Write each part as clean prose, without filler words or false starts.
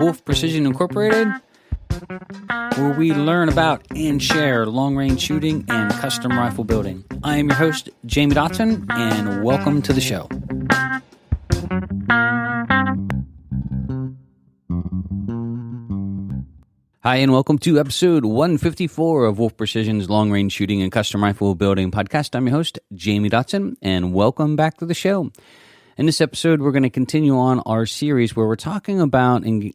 Wolf Precision Incorporated, where we learn about and share long-range shooting and custom rifle building. I am your host, Jamie Dotson, and welcome to the show. Hi, and welcome to episode 154 of Wolf Precision's Long-Range Shooting and Custom Rifle Building podcast. I'm your host, Jamie Dotson, and welcome back to the show. In this episode, we're going to continue on our series where we're talking about and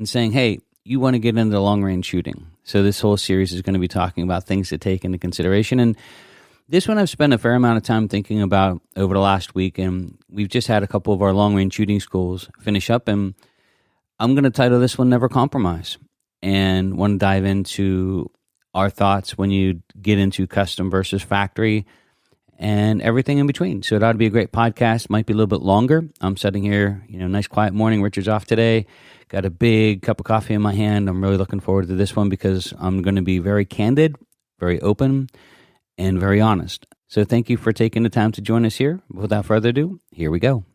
saying, hey, you want to get into long-range shooting. So this whole series is going to be talking about things to take into consideration. And this one I've spent a fair amount of time thinking about over the last week, and we've just had a couple of our long-range shooting schools finish up, and I'm going to title this one Never Compromise, and want to dive into our thoughts when you get into custom versus factory and everything in between. So it ought to be a great podcast. Might be a little bit longer. I'm sitting here, nice quiet morning. Richard's off today. Got a big cup of coffee in my hand. I'm really looking forward to this one because I'm going to be very candid, very open, and very honest. So thank you for taking the time to join us here. Without further ado, here we go.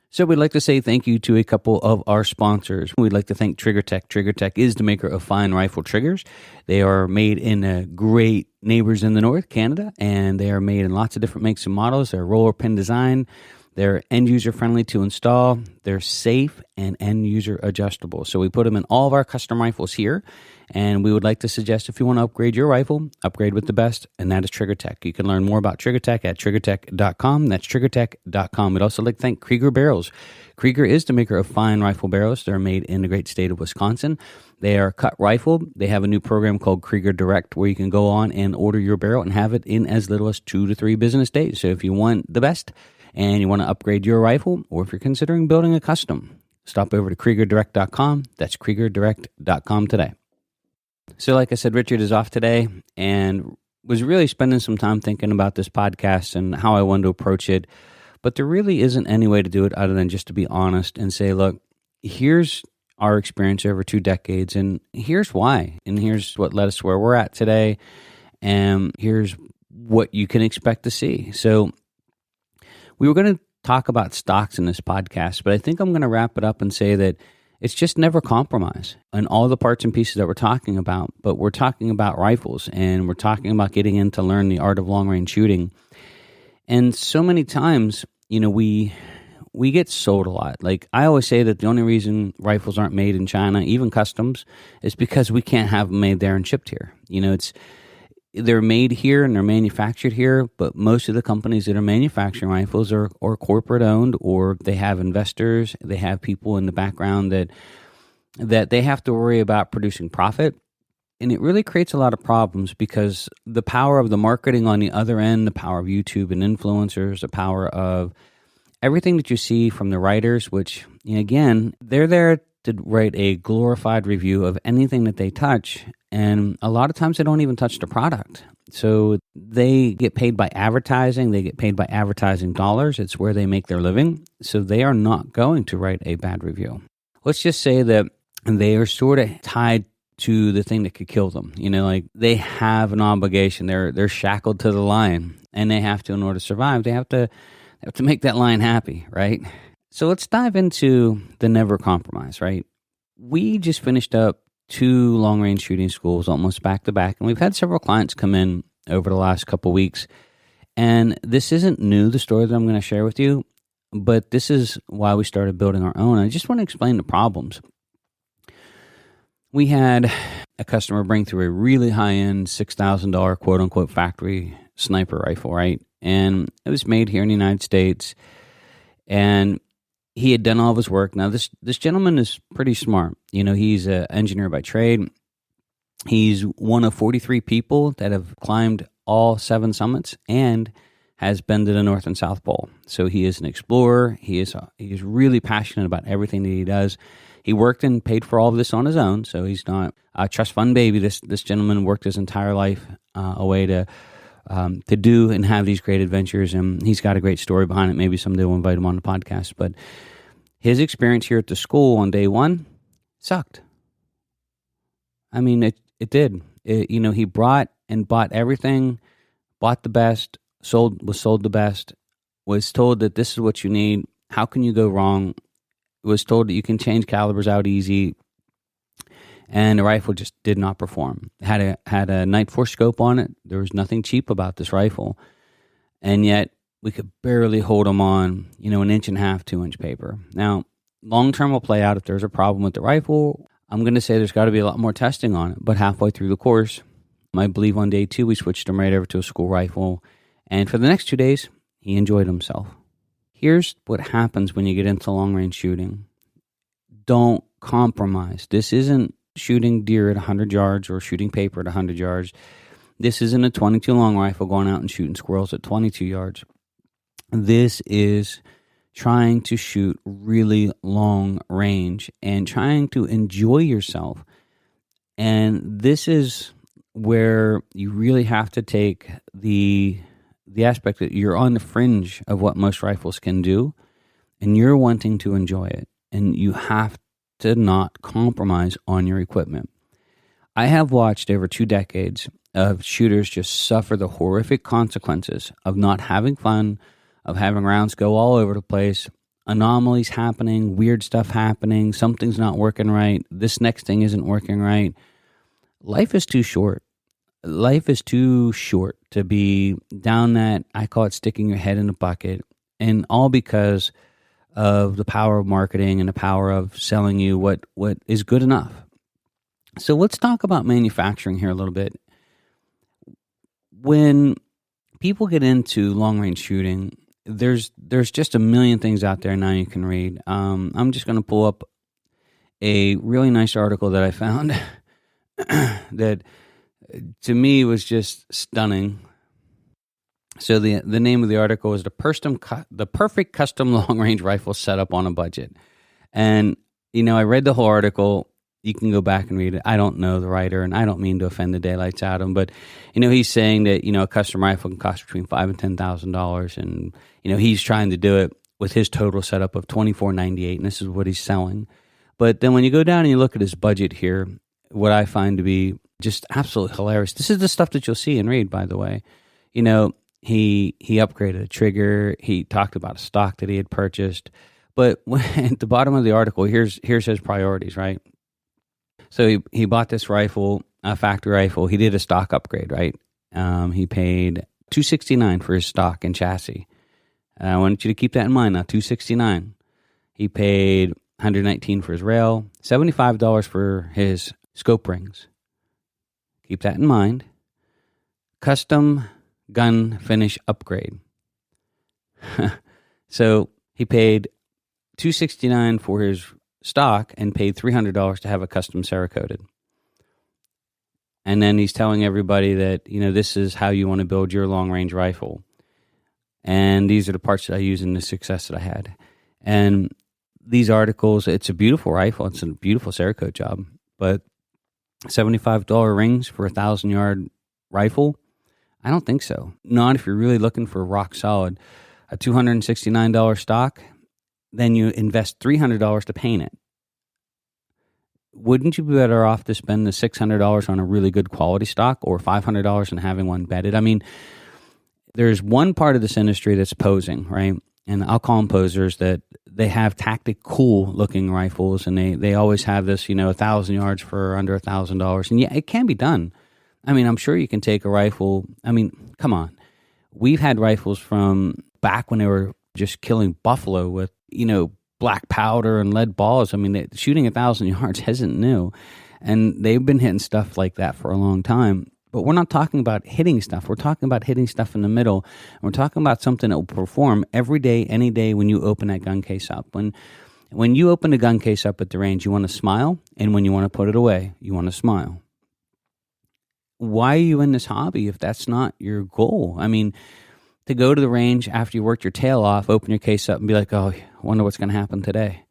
So we'd like to say thank you to a couple of our sponsors. We'd like to thank TriggerTech. TriggerTech is the maker of fine rifle triggers. They are made in great neighbors in the north, Canada, and they are made in lots of different makes and models. They're roller pin design. They're end-user friendly to install. They're safe and end-user adjustable. So we put them in all of our custom rifles here, and we would like to suggest if you want to upgrade your rifle, upgrade with the best, and that is TriggerTech. You can learn more about TriggerTech at triggertech.com. That's triggertech.com. We'd also like to thank Krieger Barrels. Krieger is the maker of fine rifle barrels. They're made in the great state of Wisconsin. They are cut rifle. They have a new program called Krieger Direct where you can go on and order your barrel and have it in as little as 2 to 3 business days. So if you want the best and you want to upgrade your rifle, or if you're considering building a custom, stop over to KriegerDirect.com. That's KriegerDirect.com today. So like I said, Richard is off today and was really spending some time thinking about this podcast and how I wanted to approach it. But there really isn't any way to do it other than just to be honest and say, look, here's our experience over 2 decades, and here's why, and here's what led us to where we're at today, and here's what you can expect to see. So we were going to talk about stocks in this podcast, but I think I'm going to wrap it up and say that it's just never compromise on all the parts and pieces that we're talking about, but we're talking about rifles, and we're talking about getting in to learn the art of long-range shooting. And so many times, we get sold a lot. Like I always say that the only reason rifles aren't made in China, even customs, is because we can't have them made there and shipped here. They're made here and they're manufactured here, but most of the companies that are manufacturing rifles are corporate owned, or they have investors, they have people in the background that they have to worry about producing profit. And it really creates a lot of problems because the power of the marketing on the other end, the power of YouTube and influencers, the power of everything that you see from the writers, which, again, they're there to write a glorified review of anything that they touch. And a lot of times they don't even touch the product. So they get paid by advertising. They get paid by advertising dollars. It's where they make their living. So they are not going to write a bad review. Let's just say that they are sort of tied to the thing that could kill them. Like they have an obligation. They're shackled to the lion, and they have to, in order to survive, they have to make that lion happy, right? So let's dive into the never compromise, right? We just finished up 2 long-range shooting schools almost back-to-back, and we've had several clients come in over the last couple weeks. And this isn't new, the story that I'm going to share with you, but this is why we started building our own. I just want to explain the problems. We had a customer bring through a really high-end $6,000 quote-unquote factory sniper rifle, right? And it was made here in the United States, and he had done all of his work. Now, this gentleman is pretty smart. He's an engineer by trade. He's one of 43 people that have climbed all 7 summits and has been to the North and South Pole. So he is an explorer. He is really passionate about everything that he does. He worked and paid for all of this on his own, so he's not a trust fund baby. This gentleman worked his entire life away to do and have these great adventures, and he's got a great story behind it. Maybe someday we'll invite him on the podcast. But his experience here at the school on day 1 sucked. I mean, it did. He brought and bought everything, bought the best, was sold the best, was told that this is what you need. How can you go wrong? was told that you can change calibers out easy, and the rifle just did not perform. Had a Night Force scope on it. There was nothing cheap about this rifle, and yet we could barely hold them on, 1.5 inch, 2 inch paper. Now, long term will play out if there's a problem with the rifle. I'm going to say there's got to be a lot more testing on it, but halfway through the course, I believe on day 2, we switched him right over to a school rifle, and for the next 2 days, he enjoyed himself. Here's what happens when you get into long-range shooting. Don't compromise. This isn't shooting deer at 100 yards or shooting paper at 100 yards. This isn't a 22 long rifle going out and shooting squirrels at 22 yards. This is trying to shoot really long range and trying to enjoy yourself. And this is where you really have to take the aspect that you're on the fringe of what most rifles can do, and you're wanting to enjoy it, and you have to not compromise on your equipment. I have watched over 2 decades of shooters just suffer the horrific consequences of not having fun, of having rounds go all over the place, anomalies happening, weird stuff happening, something's not working right, this next thing isn't working right. Life is too short. Life is too short to be down that, I call it sticking your head in a bucket, and all because of the power of marketing and the power of selling you what is good enough. So let's talk about manufacturing here a little bit. When people get into long-range shooting, there's just a million things out there now you can read. I'm just going to pull up a really nice article that I found that to me was just stunning. So the name of the article is the perfect custom long range rifle setup on a budget. And I read the whole article. You can go back and read it. I don't know the writer, and I don't mean to offend the daylights out of him, but he's saying that a custom rifle can cost between $5,000 and $10,000, and he's trying to do it with his total setup of $2,498, and this is what he's selling. But then when you go down and you look at his budget here, what I find to be just absolutely hilarious. This is the stuff that you'll see and read, by the way. He upgraded a trigger. He talked about a stock that he had purchased. But at the bottom of the article, here's his priorities, right? So he bought this rifle, a factory rifle. He did a stock upgrade, right? He paid $269 for his stock and chassis. I want you to keep that in mind now, $269. He paid $119 for his rail, $75 for his scope rings. Keep that in mind. Custom gun finish upgrade. So he paid $269 for his stock and paid $300 to have a custom Cerakoted. And then he's telling everybody that, this is how you want to build your long-range rifle. And these are the parts that I use in the success that I had. And these articles, it's a beautiful rifle. It's a beautiful Cerakote job. But $75 rings for a 1,000-yard rifle? I don't think so. Not if you're really looking for rock solid. A $269 stock, then you invest $300 to paint it. Wouldn't you be better off to spend the $600 on a really good quality stock, or $500 on having one bedded? I mean, there's one part of this industry that's posing, right? And I'll call them posers, that they have tactic cool looking rifles, and they always have this, 1,000 yards for under $1,000. And yeah, it can be done. I mean, I'm sure you can take a rifle. I mean, come on. We've had rifles from back when they were just killing buffalo with, black powder and lead balls. I mean, shooting 1,000 yards isn't new. And they've been hitting stuff like that for a long time. But we're not talking about hitting stuff. We're talking about hitting stuff in the middle. And we're talking about something that will perform every day, any day when you open that gun case up. When you open a gun case up at the range, you want to smile. And when you want to put it away, you want to smile. Why are you in this hobby if that's not your goal? I mean, to go to the range after you worked your tail off, open your case up and be like, oh, I wonder what's going to happen today.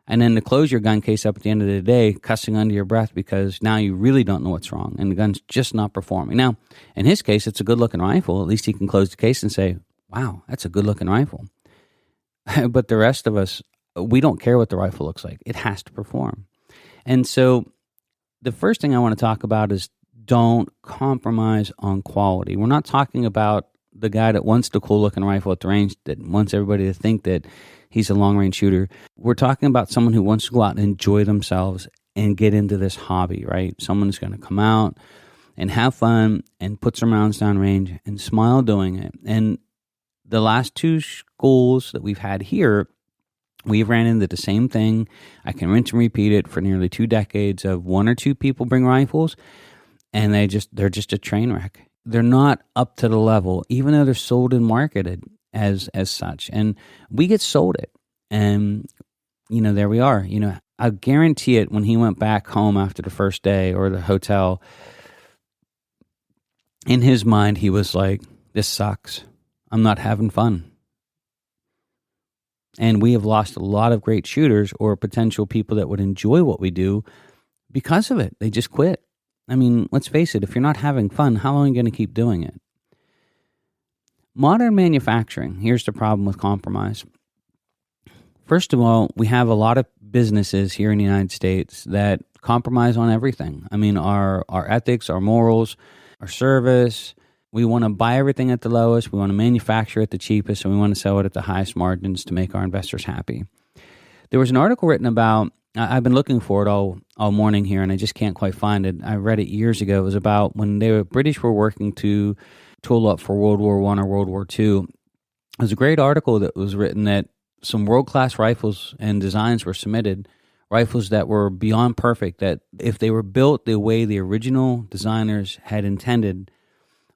And then to close your gun case up at the end of the day, cussing under your breath because now you really don't know what's wrong and the gun's just not performing. Now, in his case, it's a good-looking rifle. At least he can close the case and say, wow, that's a good-looking rifle. But the rest of us, we don't care what the rifle looks like. It has to perform. And so the first thing I want to talk about is don't compromise on quality. We're not talking about the guy that wants the cool looking rifle at the range, that wants everybody to think that he's a long range shooter. We're talking about someone who wants to go out and enjoy themselves and get into this hobby, right? Someone who's going to come out and have fun and put some rounds down range and smile doing it. And the last two schools that we've had here, we've ran into the same thing. I can rinse and repeat it for nearly 2 decades of 1 or 2 people bring rifles, and they're just a train wreck. They're not up to the level, even though they're sold and marketed as such. And we get sold it. And, there we are. I guarantee it, when he went back home after the first day or the hotel, in his mind, he was like, this sucks. I'm not having fun. And we have lost a lot of great shooters or potential people that would enjoy what we do because of it. They just quit. I mean, let's face it, if you're not having fun, how long are you going to keep doing it? Modern manufacturing, here's the problem with compromise. First of all, we have a lot of businesses here in the United States that compromise on everything. I mean, our ethics, our morals, our service. We want to buy everything at the lowest. We want to manufacture it the cheapest, and we want to sell it at the highest margins to make our investors happy. There was an article written about, I've been looking for it all morning here, and I just can't quite find it. I read it years ago. It was about when the British were working to tool up for World War I or World War II. It was a great article that was written that some world-class rifles and designs were submitted, rifles that were beyond perfect, that if they were built the way the original designers had intended,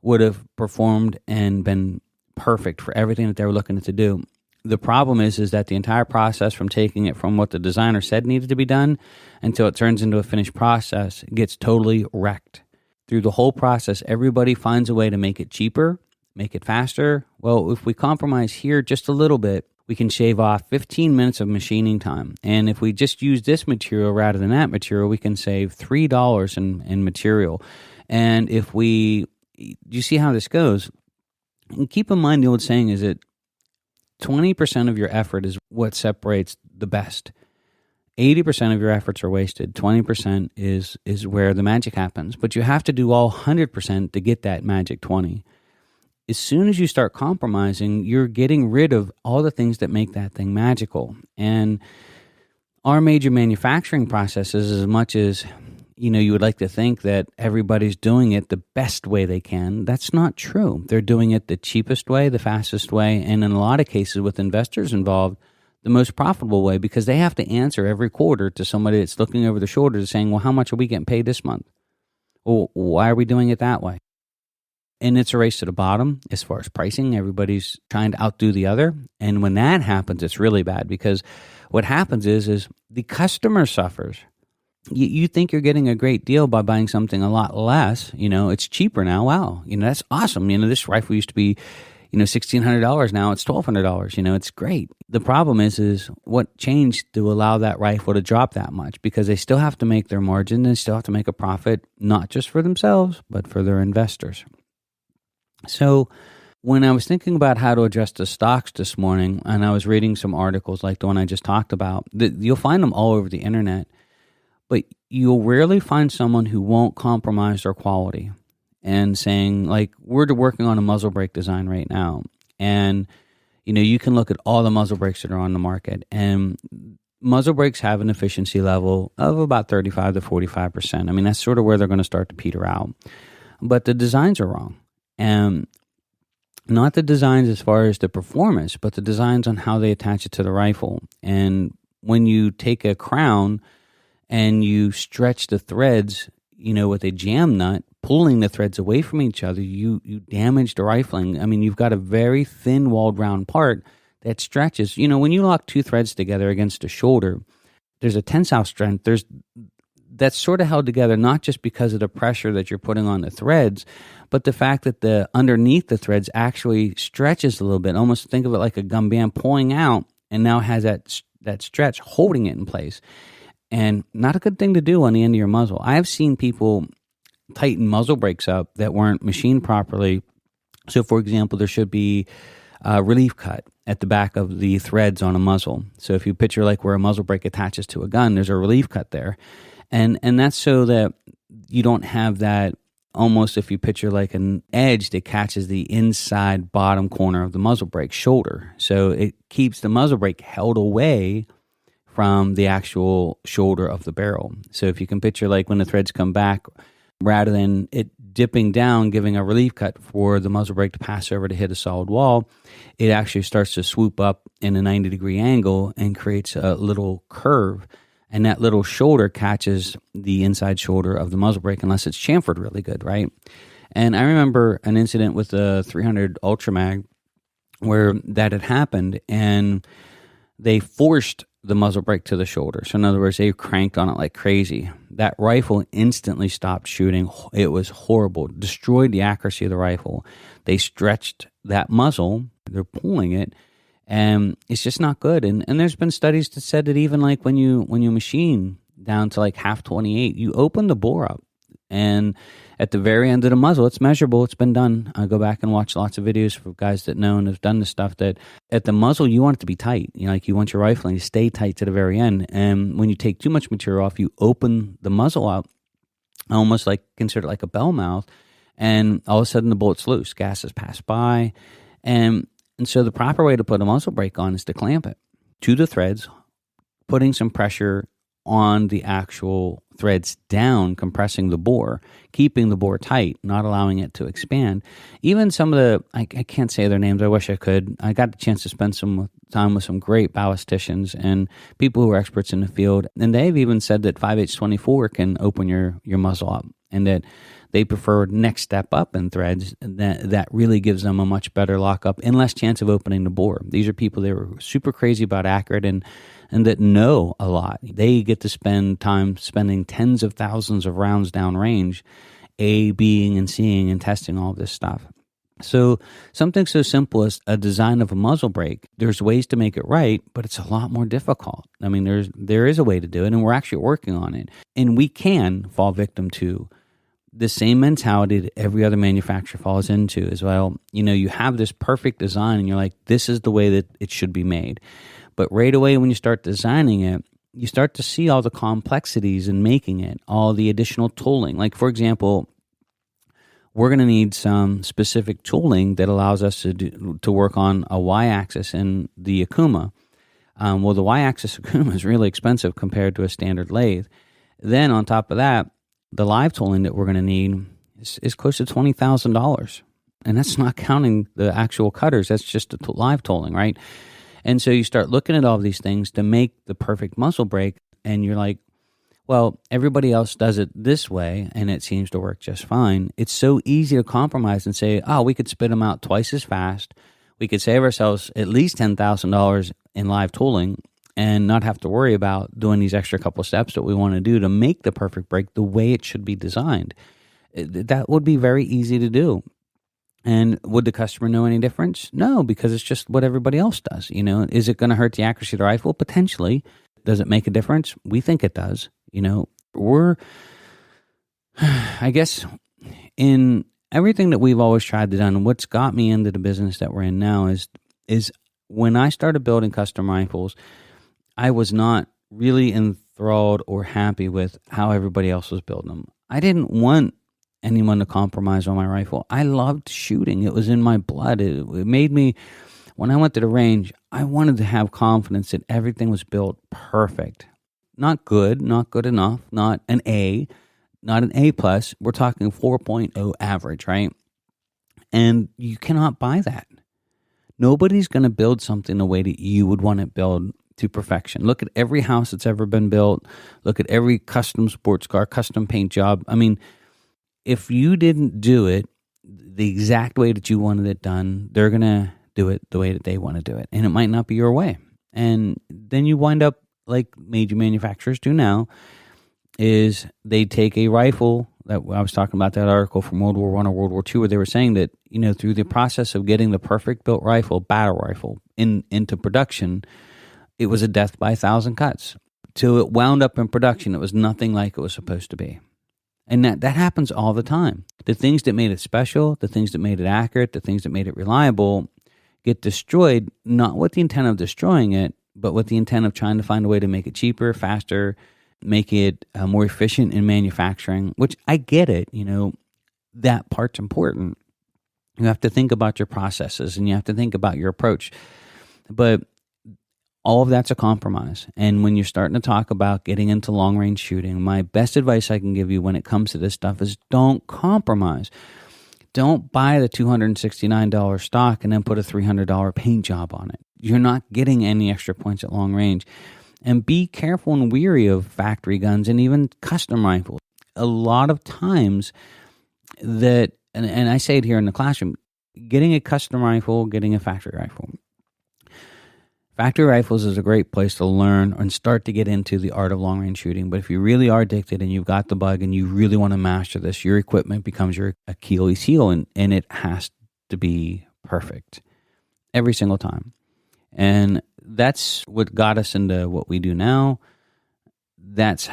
would have performed and been perfect for everything that they were looking to do. The problem is that the entire process, from taking it from what the designer said needed to be done until it turns into a finished process, gets totally wrecked. Through the whole process, everybody finds a way to make it cheaper, make it faster. Well, if we compromise here just a little bit, we can shave off 15 minutes of machining time. And if we just use this material rather than that material, we can save $3 in material. And if you see how this goes? And keep in mind, the old saying is that 20% of your effort is what separates the best. 80% of your efforts are wasted. 20% is where the magic happens. But you have to do all 100% to get that magic 20. As soon as you start compromising, you're getting rid of all the things that make that thing magical. And our major manufacturing processes, as much as you would like to think that everybody's doing it the best way they can, that's not true. They're doing it the cheapest way, the fastest way, and in a lot of cases with investors involved, the most profitable way, because they have to answer every quarter to somebody that's looking over their shoulder saying, well, how much are we getting paid this month? Well, why are we doing it that way? And it's a race to the bottom as far as pricing. Everybody's trying to outdo the other. And when that happens, it's really bad, because what happens is the customer suffers. You think you're getting a great deal by buying something a lot less. It's cheaper now. Wow. That's awesome. This rifle used to be, $1,600. Now it's $1,200. It's great. The problem is what changed to allow that rifle to drop that much, because they still have to make their margin. They still have to make a profit, not just for themselves, but for their investors. So when I was thinking about how to address the stocks this morning, and I was reading some articles like the one I just talked about, you'll find them all over the internet. But you'll rarely find someone who won't compromise their quality and saying, like, we're working on a muzzle brake design right now. And, you can look at all the muzzle brakes that are on the market. And muzzle brakes have an efficiency level of about 35 to 45%. I mean, that's sort of where they're going to start to peter out. But the designs are wrong. And not the designs as far as the performance, but the designs on how they attach it to the rifle. And when you take a crown and you stretch the threads, with a jam nut, pulling the threads away from each other, you damage the rifling. I mean, you've got a very thin walled round part that stretches. When you lock 2 threads together against a shoulder, there's a tensile strength. That's sort of held together not just because of the pressure that you're putting on the threads, but the fact that the underneath the threads actually stretches a little bit. Almost think of it like a gum band pulling out, and now has that stretch holding it in place. And not a good thing to do on the end of your muzzle. I have seen people tighten muzzle brakes up that weren't machined properly. So, for example, there should be a relief cut at the back of the threads on a muzzle. So if you picture like where a muzzle brake attaches to a gun, there's a relief cut there. And that's so that you don't have that almost, if you picture like an edge that catches the inside bottom corner of the muzzle brake shoulder. So it keeps the muzzle brake held away from the actual shoulder of the barrel. So if you can picture like when the threads come back, rather than it dipping down, giving a relief cut for the muzzle brake to pass over to hit a solid wall, it actually starts to swoop up in a 90-degree angle and creates a little curve. And that little shoulder catches the inside shoulder of the muzzle brake unless it's chamfered really good, right? And I remember an incident with the 300 Ultra Mag where that had happened, and they forced the muzzle brake to the shoulder. So in other words, they cranked on it like crazy. That rifle instantly stopped shooting. It was horrible. Destroyed the accuracy of the rifle. They stretched that muzzle. They're pulling it, and it's just not good. And there's been studies that said that even like when you machine down to like half 28, you open the bore up, and at the very end of the muzzle, it's measurable. It's been done. I go back and watch lots of videos for guys that know and have done this stuff, that at the muzzle, you want it to be tight. You know, like you want your rifling to stay tight to the very end. And when you take too much material off, you open the muzzle out, almost like consider it like a bell mouth, and all of a sudden the bullet's loose. Gas has passed by. And so the proper way to put a muzzle brake on is to clamp it to the threads, putting some pressure on the actual threads down, compressing the bore, keeping the bore tight, not allowing it to expand. Even some of the, I can't say their names, I wish I could. I got the chance to spend some time with some great ballisticians and people who are experts in the field, and they've even said that 5/8-24 can open your muzzle up, and that they prefer next step up in threads. That really gives them a much better lockup and less chance of opening the bore. These are people that were super crazy about accurate and that know a lot. They get to spend time spending tens of thousands of rounds downrange, A/Bing and C'ing and testing all this stuff. So something so simple as a design of a muzzle brake, there's ways to make it right, but it's a lot more difficult. I mean, there is a way to do it, and we're actually working on it. And we can fall victim to the same mentality that every other manufacturer falls into as well. You know, you have this perfect design and you're like, this is the way that it should be made. But right away when you start designing it, you start to see all the complexities in making it, all the additional tooling. Like, for example, we're going to need some specific tooling that allows us to work on a Y-axis in the Akuma. Well, the Y-axis Akuma is really expensive compared to a standard lathe. Then on top of that, the live tooling that we're going to need is close to $20,000. And that's not counting the actual cutters. That's just the live tooling, right? And so you start looking at all these things to make the perfect muzzle brake, and you're like, well, everybody else does it this way, and it seems to work just fine. It's so easy to compromise and say, oh, we could spit them out twice as fast. We could save ourselves at least $10,000 in live tooling and not have to worry about doing these extra couple steps that we want to do to make the perfect brake the way it should be designed. That would be very easy to do. And would the customer know any difference? No, because it's just what everybody else does. You know, is it going to hurt the accuracy of the rifle? Potentially. Does it make a difference? We think it does. You know, I guess, in everything that we've always tried to do, and what's got me into the business that we're in now is when I started building custom rifles, I was not really enthralled or happy with how everybody else was building them. I didn't want anyone to compromise on my rifle. I loved shooting. It was in my blood. It made me, when I went to the range, I wanted to have confidence that everything was built perfect. Not good, not good enough, not an A, not an A+. We're talking 4.0 average, right? And you cannot buy that. Nobody's going to build something the way that you would want it built to perfection. Look at every house that's ever been built. Look at every custom sports car, custom paint job. I mean, if you didn't do it the exact way that you wanted it done, they're going to do it the way that they want to do it. And it might not be your way. And then you wind up like major manufacturers do now, is they take a rifle that I was talking about, that article from World War I or World War II, where they were saying that, you know, through the process of getting the perfect built rifle, battle rifle, into production, it was a death by 1,000 cuts. Till it wound up in production, it was nothing like it was supposed to be. And that happens all the time. The things that made it special, the things that made it accurate, the things that made it reliable get destroyed, not with the intent of destroying it, but with the intent of trying to find a way to make it cheaper, faster, make it more efficient in manufacturing, which I get it. You know, that part's important. You have to think about your processes and you have to think about your approach. But all of that's a compromise. And when you're starting to talk about getting into long range shooting, my best advice I can give you when it comes to this stuff is don't compromise. Don't buy the $269 stock and then put a $300 paint job on it. You're not getting any extra points at long range. And be careful and wary of factory guns and even custom rifles. A lot of times that, and I say it here in the classroom, getting a custom rifle, getting a factory rifle. Factory rifles is a great place to learn and start to get into the art of long-range shooting. But if you really are addicted and you've got the bug and you really want to master this, your equipment becomes your Achilles heel, and it has to be perfect every single time. And that's what got us into what we do now. That's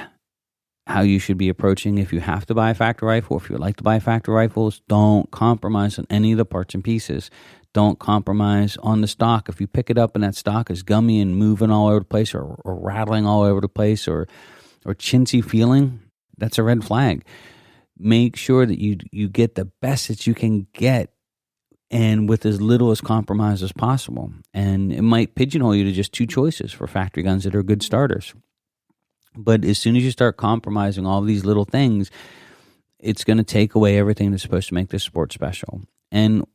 how you should be approaching if you have to buy a factory rifle. If you would like to buy factory rifles, don't compromise on any of the parts and pieces. Don't compromise on the stock. If you pick it up and that stock is gummy and moving all over the place or rattling all over the place or chintzy feeling, that's a red flag. Make sure that you get the best that you can get and with as little as compromise as possible. And it might pigeonhole you to just two choices for factory guns that are good starters. But as soon as you start compromising all these little things, it's going to take away everything that's supposed to make this sport special. And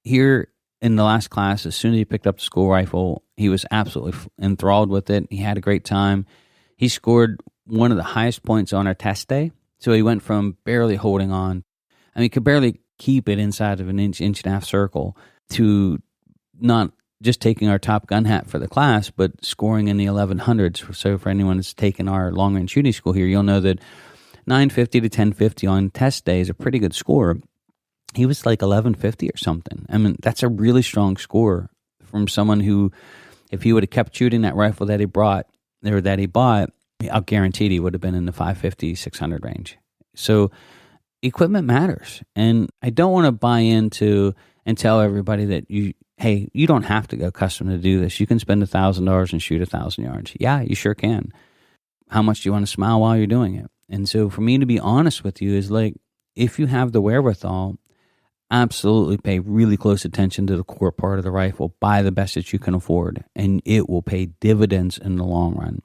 here in the last class, as soon as he picked up the school rifle, he was absolutely enthralled with it. He had a great time. He scored one of the highest points on our test day. So he went from barely holding on, I mean, could barely keep it inside of an inch and a half circle, to not just taking our top gun hat for the class, but scoring in the 1100s. So for anyone that's taken our long-range shooting school here, you'll know that 950 to 1050 on test day is a pretty good score. He was like 1150 or something. I mean, that's a really strong score from someone who, if he would have kept shooting that rifle that he bought, I'll guarantee he would have been in the 550, 600 range. So equipment matters. And I don't want to buy into and tell everybody that hey, you don't have to go custom to do this. You can spend $1,000 and shoot 1,000 yards. Yeah, you sure can. How much do you want to smile while you're doing it? And so for me to be honest with you is like, if you have the wherewithal, absolutely pay really close attention to the core part of the rifle. Buy the best that you can afford, and it will pay dividends in the long run.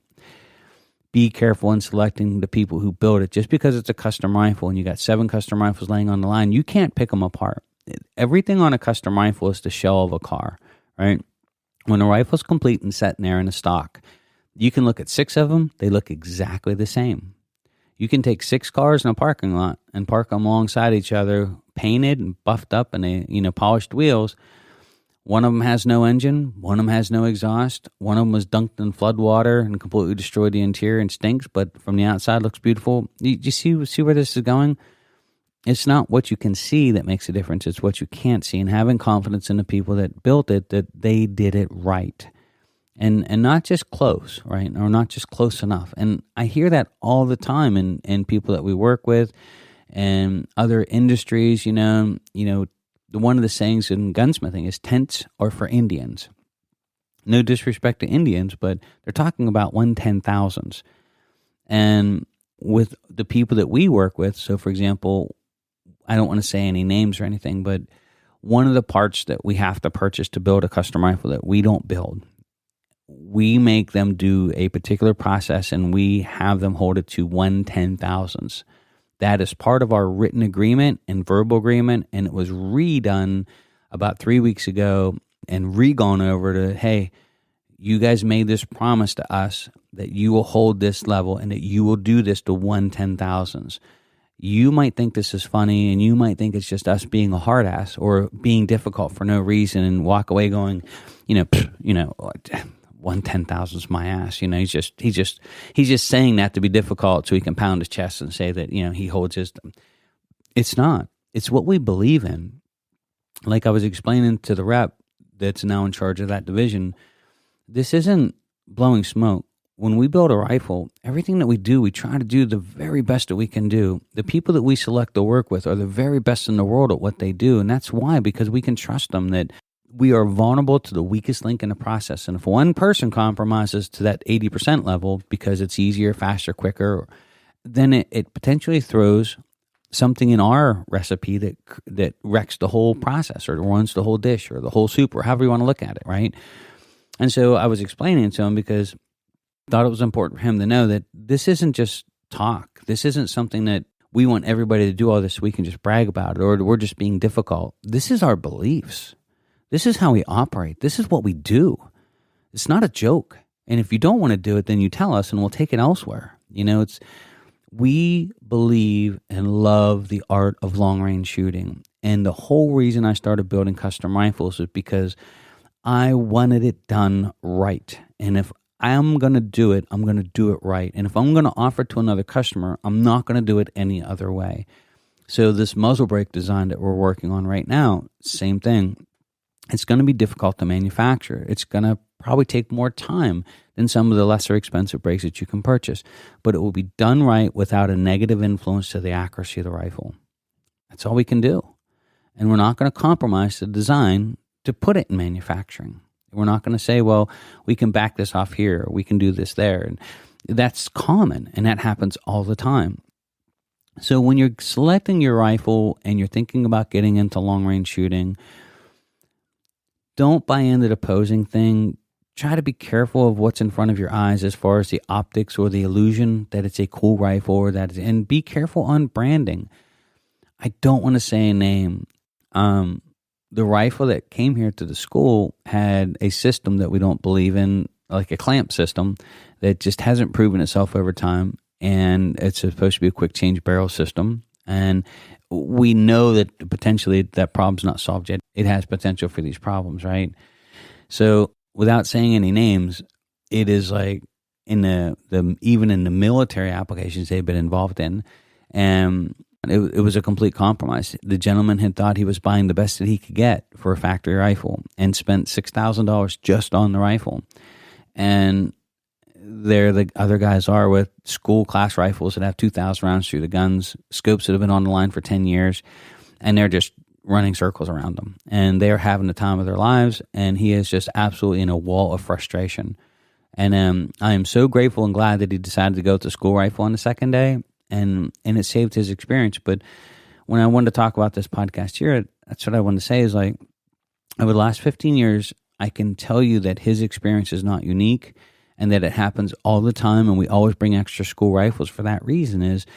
Be careful in selecting the people who build it. Just because it's a custom rifle and you got 7 custom rifles laying on the line, you can't pick them apart. Everything on a custom rifle is the shell of a car, right? When a rifle's complete and set in there in a stock, you can look at 6 of them. They look exactly the same. You can take 6 cars in a parking lot and park them alongside each other, painted and buffed up, and they, polished wheels. One of them has no engine. One of them has no exhaust. One of them was dunked in flood water and completely destroyed the interior and stinks, but from the outside looks beautiful. You see where this is going? It's not what you can see that makes a difference. It's what you can't see, and having confidence in the people that built it, that they did it right. And not just close, right? Or not just close enough. And I hear that all the time in people that we work with and other industries. One of the sayings in gunsmithing is tents are for Indians. No disrespect to Indians, but they're talking about 1/10,000s. And with the people that we work with, so for example, I don't want to say any names or anything, but one of the parts that we have to purchase to build a custom rifle that we don't build, we make them do a particular process and we have them hold it to 1/10,000s. That is part of our written agreement and verbal agreement, and it was redone about 3 weeks ago and re-gone over to, hey, you guys made this promise to us that you will hold this level and that you will do this to 1/10,000s. You might think this is funny and you might think it's just us being a hard ass or being difficult for no reason and walk away going, 1/10,000's my ass. He's just saying that to be difficult so he can pound his chest and say that, he holds his. It's not. It's what we believe in. Like I was explaining to the rep that's now in charge of that division, this isn't blowing smoke. When we build a rifle, everything that we do, we try to do the very best that we can do. The people that we select to work with are the very best in the world at what they do. And that's why, because we can trust them that we are vulnerable to the weakest link in the process. And if one person compromises to that 80% level because it's easier, faster, quicker, then it potentially throws something in our recipe that wrecks the whole process or ruins the whole dish or the whole soup or however you want to look at it, right? And so I was explaining it to him because I thought it was important for him to know that this isn't just talk. This isn't something that we want everybody to do all this so we can just brag about it or we're just being difficult. This is our beliefs. This is how we operate. This is what we do. It's not a joke. And if you don't want to do it, then you tell us and we'll take it elsewhere. We believe and love the art of long-range shooting. And the whole reason I started building custom rifles is because I wanted it done right. And if I'm going to do it, I'm going to do it right. And if I'm going to offer it to another customer, I'm not going to do it any other way. So this muzzle brake design that we're working on right now, same thing. It's going to be difficult to manufacture. It's going to probably take more time than some of the lesser expensive brakes that you can purchase. But it will be done right without a negative influence to the accuracy of the rifle. That's all we can do. And we're not going to compromise the design to put it in manufacturing. We're not going to say, well, we can back this off here, or we can do this there. And that's common, and that happens all the time. So when you're selecting your rifle and you're thinking about getting into long-range shooting, don't buy into the posing thing. Try to be careful of what's in front of your eyes as far as the optics or the illusion that it's a cool rifle or that, and be careful on branding. I don't want to say a name. The rifle that came here to the school had a system that we don't believe in, like a clamp system that just hasn't proven itself over time. And it's supposed to be a quick change barrel system. And we know that potentially that problem's not solved yet. It has potential for these problems, right? So without saying any names, it is like in the even in the military applications they've been involved in, and it was a complete compromise. The gentleman had thought he was buying the best that he could get for a factory rifle and spent $6,000 just on the rifle. And there the other guys are with school class rifles that have 2,000 rounds through the guns, scopes that have been on the line for 10 years, and they're just running circles around them. And they're having the time of their lives, and he is just absolutely in a wall of frustration. And I am so grateful and glad that he decided to go to school rifle on the second day, and it saved his experience. But when I wanted to talk about this podcast here, that's what I wanted to say is like, over the last 15 years, I can tell you that his experience is not unique and that it happens all the time. And we always bring extra school rifles for that reason is,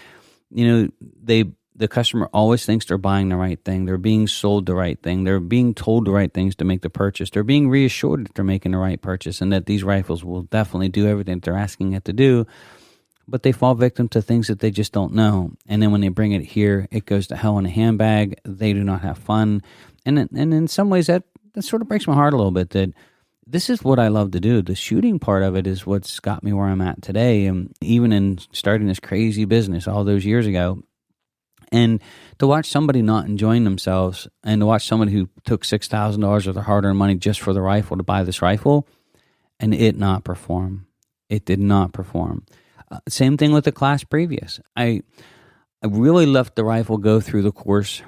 the customer always thinks they're buying the right thing. They're being sold the right thing. They're being told the right things to make the purchase. They're being reassured that they're making the right purchase and that these rifles will definitely do everything they're asking it to do. But they fall victim to things that they just don't know. And then when they bring it here, it goes to hell in a handbag. They do not have fun. And in some ways, that sort of breaks my heart a little bit that this is what I love to do. The shooting part of it is what's got me where I'm at today. And even in starting this crazy business all those years ago, and to watch somebody not enjoying themselves and to watch somebody who took $6,000 of their hard-earned money just for the rifle to buy this rifle and it not perform. It did not perform. Same thing with the class previous. I really let the rifle go through the course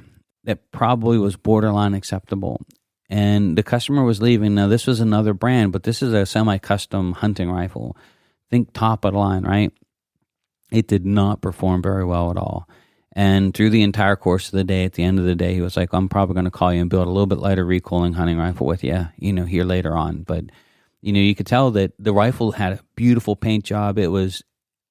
that probably was borderline acceptable. And the customer was leaving. Now, this was another brand, but this is a semi-custom hunting rifle. Think top of the line, right? It did not perform very well at all. And through the entire course of the day, at the end of the day, he was like, I'm probably going to call you and build a little bit lighter recoiling hunting rifle with you, here later on. But, you could tell that the rifle had a beautiful paint job. It was,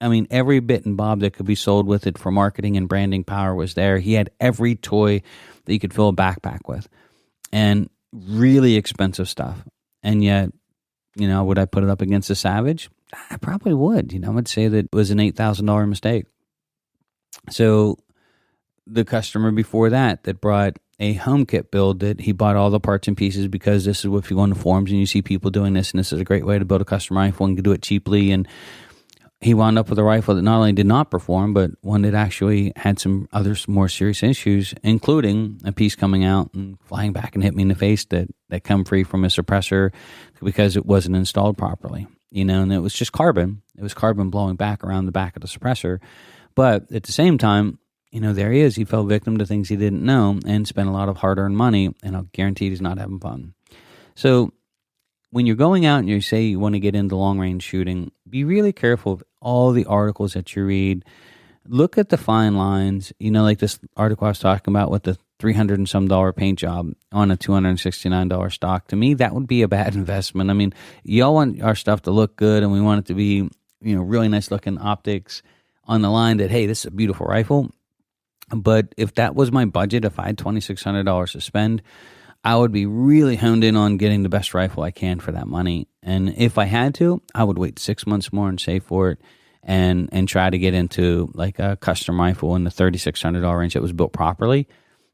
every bit and bob that could be sold with it for marketing and branding power was there. He had every toy that you could fill a backpack with and really expensive stuff. And yet, would I put it up against a Savage? I probably would. I would say that it was an $8,000 mistake. So the customer before that brought a home kit build that he bought all the parts and pieces because this is what, if you go on the forums and you see people doing this, and this is a great way to build a custom rifle and do it cheaply. And he wound up with a rifle that not only did not perform, but one that actually had some other more serious issues, including a piece coming out and flying back and hit me in the face that come free from a suppressor because it wasn't installed properly. And it was just carbon. It was carbon blowing back around the back of the suppressor. But at the same time, there he is. He fell victim to things he didn't know and spent a lot of hard-earned money, and I'll guarantee he's not having fun. So when you're going out and you say you want to get into long-range shooting, be really careful of all the articles that you read. look at the fine lines, like this article I was talking about with the $300 and some paint job on a $269 stock. To me, that would be a bad investment. I mean, y'all want our stuff to look good, and we want it to be, really nice looking optics on the line that, hey, this is a beautiful rifle. But if that was my budget, if I had $2,600 to spend, I would be really honed in on getting the best rifle I can for that money. And if I had to, I would wait 6 months more and save for it and try to get into like a custom rifle in the $3,600 range that was built properly.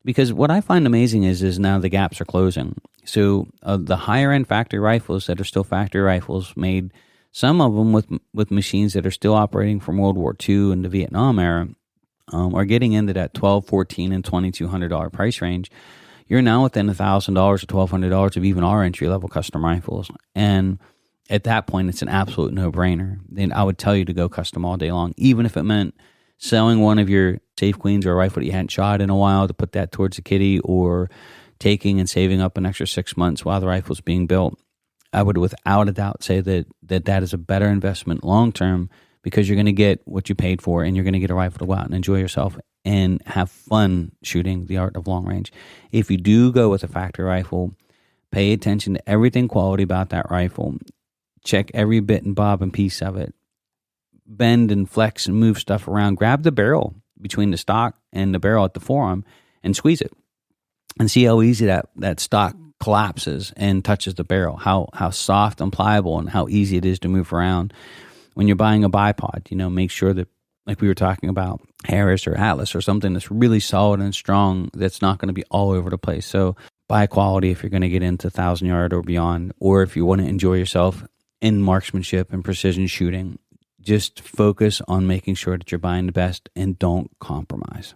Because what I find amazing is now the gaps are closing. So the higher end factory rifles that are still factory rifles made, some of them with machines that are still operating from World War II and the Vietnam era, are getting into that $1,200, $1,400, and $2,200 price range. You're now within $1,000 or $1,200 of even our entry level custom rifles, and at that point, it's an absolute no brainer. Then I would tell you to go custom all day long, even if it meant selling one of your Safe Queens or a rifle that you hadn't shot in a while to put that towards the kitty, or taking and saving up an extra 6 months while the rifle's being built. I would without a doubt say that is a better investment long term, because you're going to get what you paid for, and you're going to get a rifle to go out and enjoy yourself and have fun shooting the art of long range. If you do go with a factory rifle, pay attention to everything quality about that rifle. Check every bit and bob and piece of it. Bend and flex and move stuff around. Grab the barrel between the stock and the barrel at the forearm and squeeze it. And see how easy that stock collapses and touches the barrel. How soft and pliable and how easy it is to move around. When you're buying a bipod, make sure that, like we were talking about, Harris or Atlas or something that's really solid and strong, that's not going to be all over the place. So buy quality if you're going to get into 1,000 yard or beyond, or if you want to enjoy yourself in marksmanship and precision shooting. Just focus on making sure that you're buying the best and don't compromise.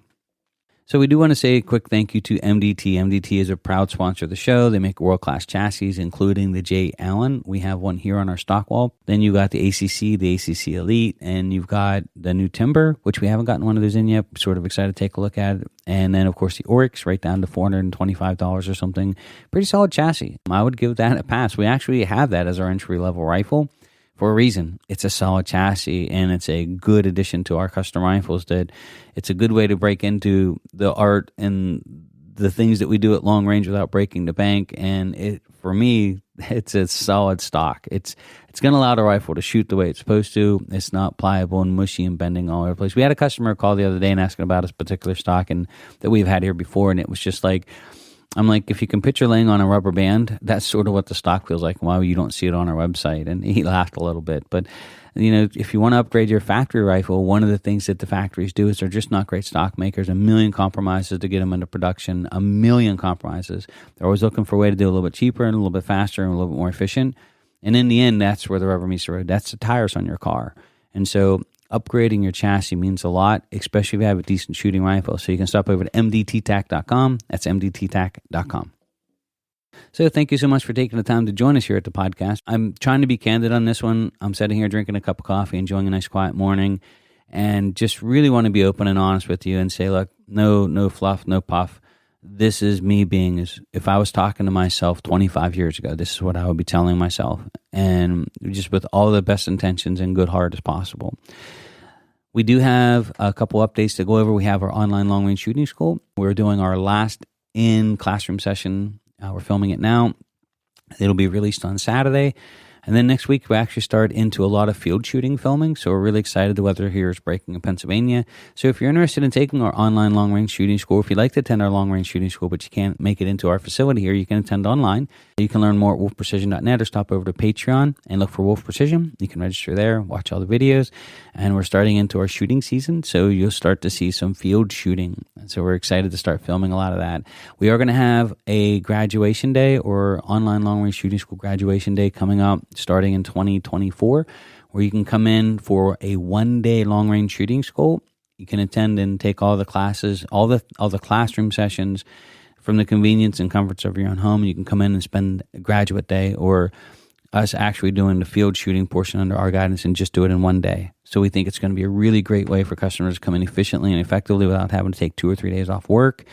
So we do want to say a quick thank you to MDT. MDT is a proud sponsor of the show. They make world-class chassis, including the J. Allen. We have one here on our stock wall. Then you got the ACC Elite, and you've got the new Timber, which we haven't gotten one of those in yet. We're sort of excited to take a look at it. And then, of course, the Oryx, right down to $425 or something. Pretty solid chassis. I would give that a pass. We actually have that as our entry-level rifle for a reason. It's a solid chassis, and it's a good addition to our custom rifles. That it's a good way to break into the art and the things that we do at long range without breaking the bank. And for me, it's a solid stock. It's going to allow the rifle to shoot the way it's supposed to. It's not pliable and mushy and bending all over the place. We had a customer call the other day and asking about this particular stock and that we've had here before, and it was just like, I'm like, if you can picture laying on a rubber band, that's sort of what the stock feels like. Why you don't see it on our website? And he laughed a little bit. But, if you want to upgrade your factory rifle, one of the things that the factories do is they're just not great stock makers. A million compromises to get them into production. A million compromises. They're always looking for a way to do it a little bit cheaper and a little bit faster and a little bit more efficient. And in the end, that's where the rubber meets the road. That's the tires on your car. And so upgrading your chassis means a lot, especially if you have a decent shooting rifle. So you can stop over to mdttac.com. That's mdttac.com. So thank you so much for taking the time to join us here at the podcast. I'm trying to be candid on this one. I'm sitting here drinking a cup of coffee, enjoying a nice quiet morning, and just really want to be open and honest with you and say, look, no fluff, no puff. This is me being, if I was talking to myself 25 years ago, this is what I would be telling myself, and just with all the best intentions and good heart as possible. We do have a couple updates to go over. We have our online long-range shooting school. We're doing our last in-classroom session. We're filming it now. It'll be released on Saturday. And then next week, we actually start into a lot of field shooting filming. So we're really excited. The weather here is breaking in Pennsylvania. So if you're interested in taking our online long-range shooting school, if you'd like to attend our long-range shooting school, but you can't make it into our facility here, you can attend online. You can learn more at wolfprecision.net or stop over to Patreon and look for Wolf Precision. You can register there, watch all the videos. And we're starting into our shooting season, so you'll start to see some field shooting. And so we're excited to start filming a lot of that. We are going to have a graduation day or online long-range shooting school graduation day coming up starting in 2024, where you can come in for a one-day long-range shooting school. You can attend and take all the classes, all the classroom sessions from the convenience and comforts of your own home. You can come in and spend a graduate day, or us actually doing the field shooting portion under our guidance and just do it in one day. So we think it's going to be a really great way for customers to come in efficiently and effectively without having to take 2 or 3 days off work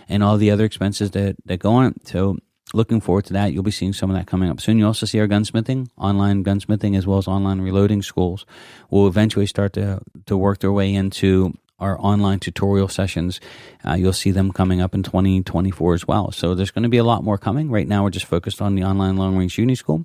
and all the other expenses that go on it. So looking forward to that. You'll be seeing some of that coming up soon. You also see our gunsmithing, online gunsmithing, as well as online reloading schools will eventually start to work their way into our online tutorial sessions. You'll see them coming up in 2024 as well. So there's going to be a lot more coming. Right now, we're just focused on the online long-range shooting school.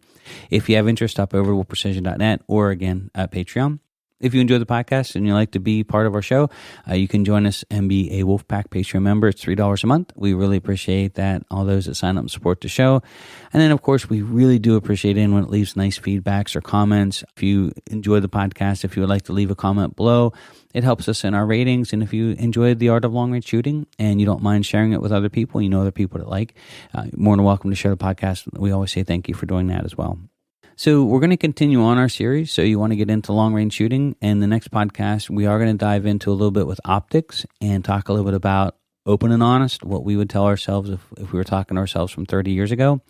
If you have interest, up over at wolfprecision.net or again at Patreon. If you enjoy the podcast and you'd like to be part of our show, you can join us and be a Wolfpack Patreon member. It's $3 a month. We really appreciate that, all those that sign up and support the show. And then, of course, we really do appreciate anyone that leaves nice feedbacks or comments. If you enjoy the podcast, if you would like to leave a comment below, it helps us in our ratings. And if you enjoyed the art of long-range shooting and you don't mind sharing it with other people, you know other people that like, more than welcome to share the podcast. We always say thank you for doing that as well. So we're going to continue on our series. So you want to get into long-range shooting. And the next podcast, we are going to dive into a little bit with optics and talk a little bit about open and honest, what we would tell ourselves if we were talking to ourselves from 30 years ago.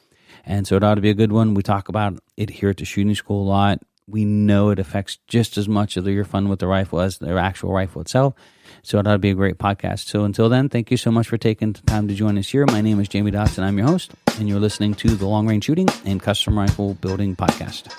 And so it ought to be a good one. We talk about it here at the shooting school a lot. We know it affects just as much of your fun with the rifle as the actual rifle itself. So it ought to be a great podcast. So until then, thank you so much for taking the time to join us here. My name is Jamie Dotson. I'm your host, and you're listening to the Long Range Shooting and Custom Rifle Building Podcast.